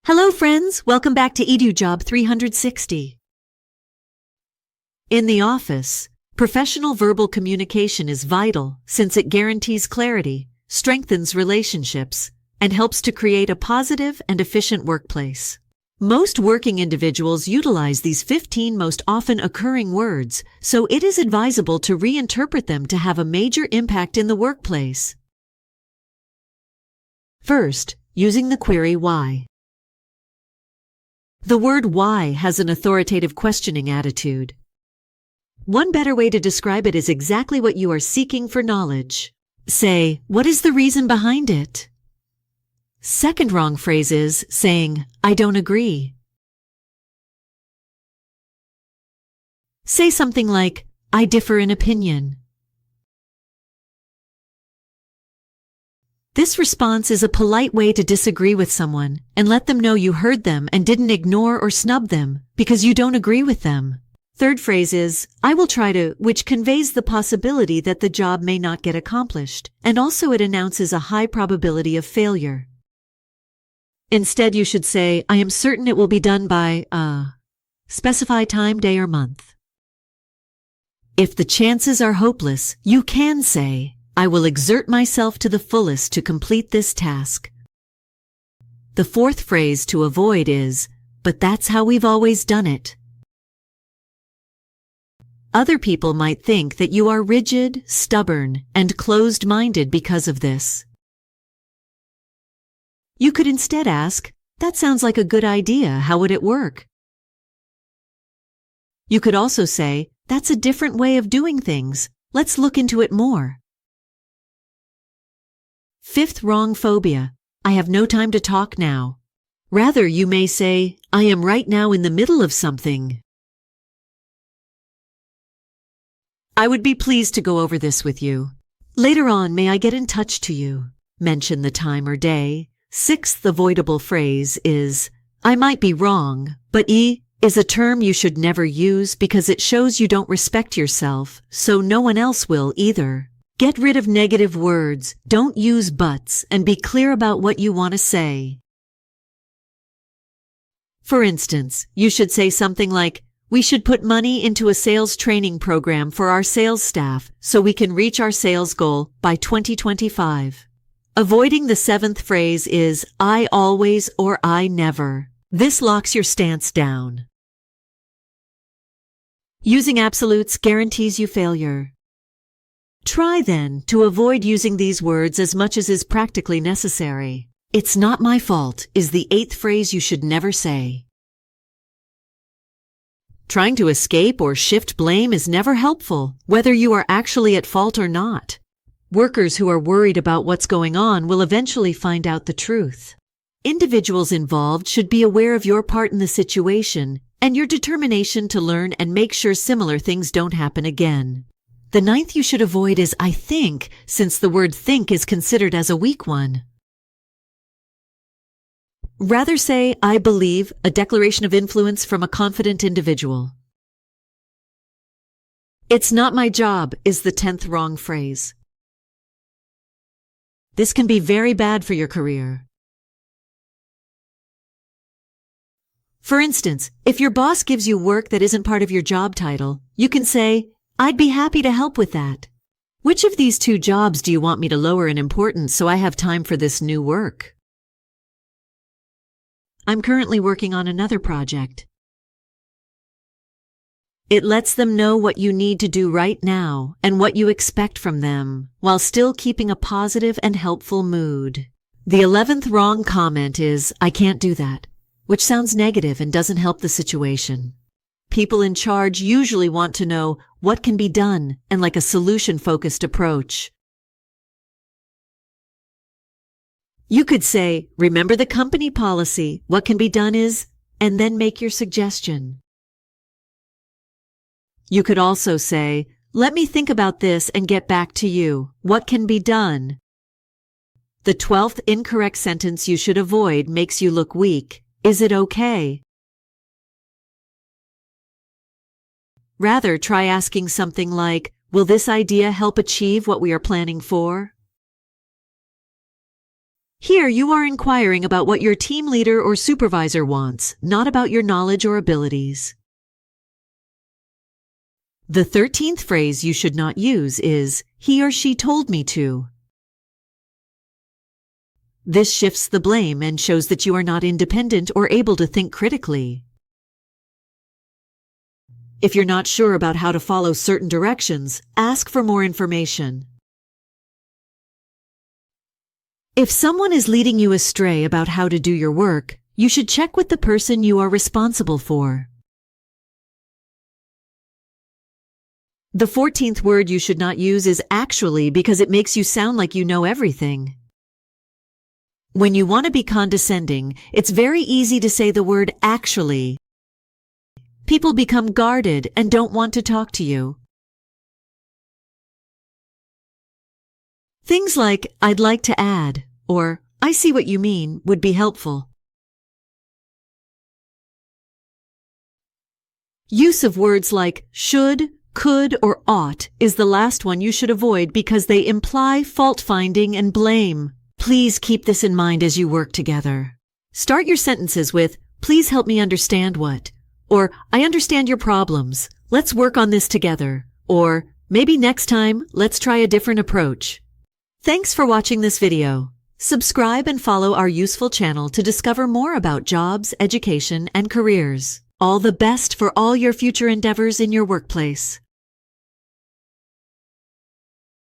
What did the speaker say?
Hello friends, welcome back to EduJob 360. In the office, professional verbal communication is vital since it guarantees clarity, strengthens relationships, and helps to create a positive and efficient workplace. Most working individuals utilize these 15 most often occurring words, so it is advisable to reinterpret them to have a major impact in the workplace. First, using the query why. The word why has an authoritative questioning attitude. One better way to describe it is exactly what you are seeking for knowledge. Say, what is the reason behind it? Second wrong phrase is saying, I don't agree. Say something like, I differ in opinion. This response is a polite way to disagree with someone and let them know you heard them and didn't ignore or snub them because you don't agree with them. Third phrase is, I will try to, which conveys the possibility that the job may not get accomplished, and also it announces a high probability of failure. Instead, you should say, I am certain it will be done by, specify time, day, or month. If the chances are hopeless, you can say, I will exert myself to the fullest to complete this task. The fourth phrase to avoid is, but that's how we've always done it. Other people might think that you are rigid, stubborn, and closed-minded because of this. You could instead ask, that sounds like a good idea, how would it work? You could also say, that's a different way of doing things, let's look into it more. Fifth wrong phobia, I have no time to talk now. Rather, you may say, I am right now in the middle of something. I would be pleased to go over this with you. Later on, may I get in touch to you? Mention the time or day. Sixth avoidable phrase is, I might be wrong, but is a term you should never use because it shows you don't respect yourself, so no one else will either. Get rid of negative words, don't use buts, and be clear about what you want to say. For instance, you should say something like, we should put money into a sales training program for our sales staff so we can reach our sales goal by 2025. Avoiding the seventh phrase is, I always or I never. This locks your stance down. Using absolutes guarantees you failure. Try, then, to avoid using these words as much as is practically necessary. It's not my fault is the eighth phrase you should never say. Trying to escape or shift blame is never helpful, whether you are actually at fault or not. Workers who are worried about what's going on will eventually find out the truth. Individuals involved should be aware of your part in the situation and your determination to learn and make sure similar things don't happen again. The ninth you should avoid is I think, since the word think is considered as a weak one. Rather say, I believe, a declaration of influence from a confident individual. It's not my job is the 10th wrong phrase. This can be very bad for your career. For instance, if your boss gives you work that isn't part of your job title, you can say, I'd be happy to help with that. Which of these two jobs do you want me to lower in importance so I have time for this new work? I'm currently working on another project. It lets them know what you need to do right now and what you expect from them, while still keeping a positive and helpful mood. The 11th wrong comment is, I can't do that, which sounds negative and doesn't help the situation. People in charge usually want to know what can be done and like a solution-focused approach. You could say, remember the company policy, what can be done is, and then make your suggestion. You could also say, let me think about this and get back to you. What can be done? The 12th incorrect sentence you should avoid makes you look weak. Is it okay? Rather, try asking something like, will this idea help achieve what we are planning for? Here you are inquiring about what your team leader or supervisor wants, not about your knowledge or abilities. The 13th phrase you should not use is, he or she told me to. This shifts the blame and shows that you are not independent or able to think critically. If you're not sure about how to follow certain directions, ask for more information. If someone is leading you astray about how to do your work, you should check with the person you are responsible for. The 14th word you should not use is actually because it makes you sound like you know everything. When you want to be condescending, it's very easy to say the word actually. People become guarded and don't want to talk to you. Things like, I'd like to add, or I see what you mean, would be helpful. Use of words like should, could, or ought is the last one you should avoid because they imply fault-finding and blame. Please keep this in mind as you work together. Start your sentences with, please help me understand what, or I understand your problems. Let's work on this together. Or maybe next time, let's try a different approach. Thanks for watching this video. Subscribe and follow our useful channel to discover more about jobs, education, and careers. All the best for all your future endeavors in your workplace.